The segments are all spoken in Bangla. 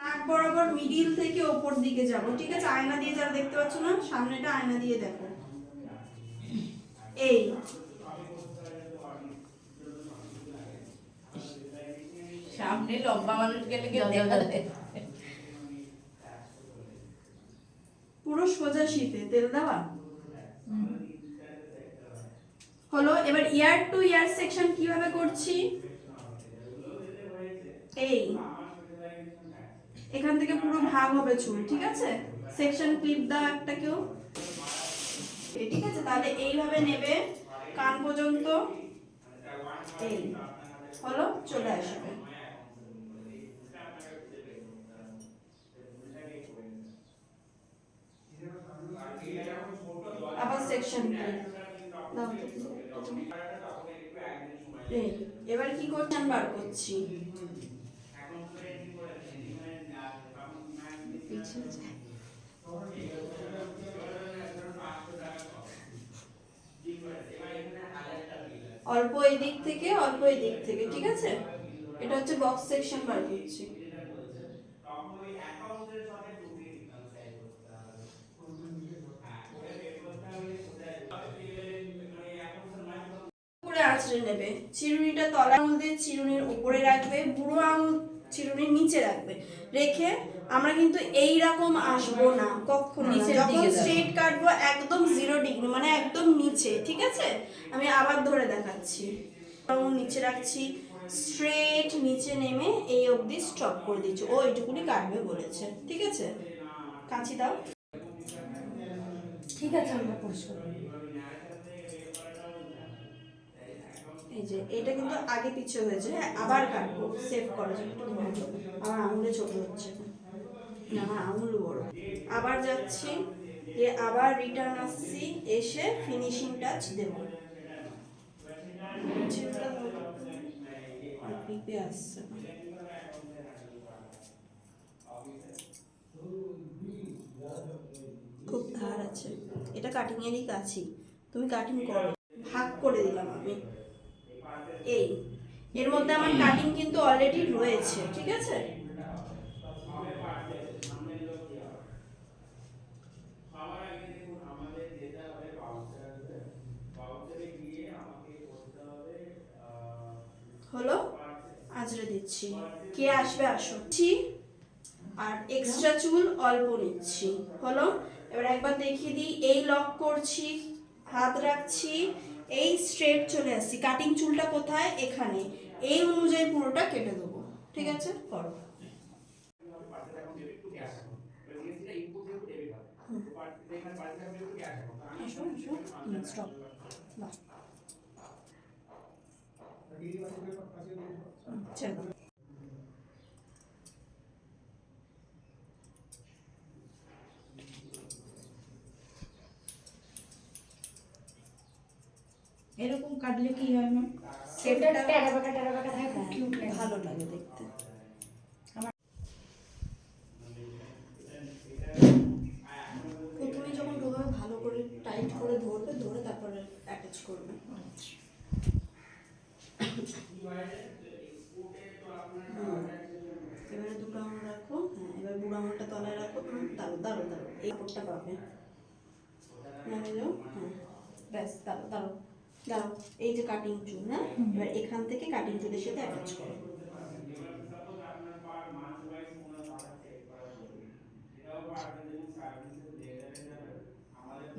নাক বরাবর মিডিল থেকে ওপর দিকে যাব, ঠিক আছে? আয়না দিয়ে যারা দেখতে পাচ্ছ না, সামনেটা আয়না দিয়ে দেখো। এই সামনে লম্বা মানুষ গেলে কেউ দেখা যায়। পুরো সোজা শীতে তেল দেওয়া হলো। এবার ইয়ার টু ইয়ার সেকশন কিভাবে করছি, এই এখান থেকে পুরো ভাগ হবে চুল, ঠিক আছে? সেকশন ক্লিপ দাও একটা কেউ, ঠিক আছে? তাহলে এইভাবে নেবে কান পর্যন্ত, এই হলো, চলে আসবে। আবার সেকশন ক্লিপ দাও। এবার কি করছি, বার করছি, অল্প এই দিক থেকে অল্প এই দিক থেকে, ঠিক আছে? এটা হচ্ছে বক্স সেকশন বার করছি। উপরে আঁচড়ে নেবে, চিরুনিটা তলা আঙুল দিয়ে চিরুনির উপরে রাখবে, বুড়ো আঙুল চিরুনির নিচে রাখবে। রেখে আমরা কিন্তু এই রকম আসবো না কখনো, যখন স্ট্রেট কাটবো একদম 0 ডিগ্রি, মানে একদম নিচে, ঠিক আছে? আমি আবার ধরে দেখাচ্ছি, আঙুল নিচে রাখছি, স্ট্রেট নিচে নেমে এই অবধি স্টপ করে দিচ্ছি। ও এইটুকুনি কাটবে বলেছে, ঠিক আছে? কাঁচি দাও। ঠিক আছে, আমরা পরিষ্কার এই যে এটা কিন্তু আগে পিছিয়ে হয়েছে, হ্যাঁ? আবার কাটবো, সেভ করার জন্য একটু ধরে দেবো। আমার আঙুলে ছোট হচ্ছে না, আমার আঙুল বড়। আবার যাচ্ছি, আবার রিটার্ন আসছি, এসে ফিনিশিং টাচ দেবো। ক্লিপে আসছে, খুব ধার আছে, এটা কাটিং এরই কাছি, তুমি কাটিং করো। ভাগ করে দিলাম আমি, এই এর মধ্যে আমার কাটিং কিন্তু অলরেডি রয়েছে, ঠিক আছে? হলো, আঁচড়ে দিচ্ছি, কে আসবে আসো, আর এক্সট্রা চুল অল্প নিচ্ছি, হলো। এবার একবার দেখিয়ে দিই, এই লক করছি, হাত রাখছি, এই স্ট্রেট চলে আসছি, কাটিং চুলটা কোথায়, এখানে, এই অনুযায়ী পুরোটা কেটে দেবো, ঠিক আছে? করো। এরকম কাটলে কি হয় ম্যাম? সেটা টেরাবাটা থাকে, খুব কিউট, ভালো লাগে দেখতে। প্রথমে যখন ঢোকাবে ভালো করে টাইট করে ধরবে, ধরে তারপরে অ্যাটাচ করবে। এবারে দুটো আঙুল রাখো, হ্যাঁ, এবার বুড়ো আঙুলটা তলায় রাখো, দাঁড়ো দাঁড়ো দাঁড়ো, এই কাপড়টা পাবে, নামে যাও, হ্যাঁ, ব্যাস, দাঁড়ো দাঁড়ো দাঁড়াও। এই যে কাটিং চুল, হ্যাঁ, এবার এখান থেকে কাটিং চুলের সাথে অ্যাটাচ করো।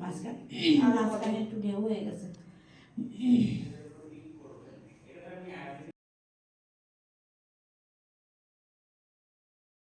মাঝখানে একটু ঢেউ হয়ে গেছে।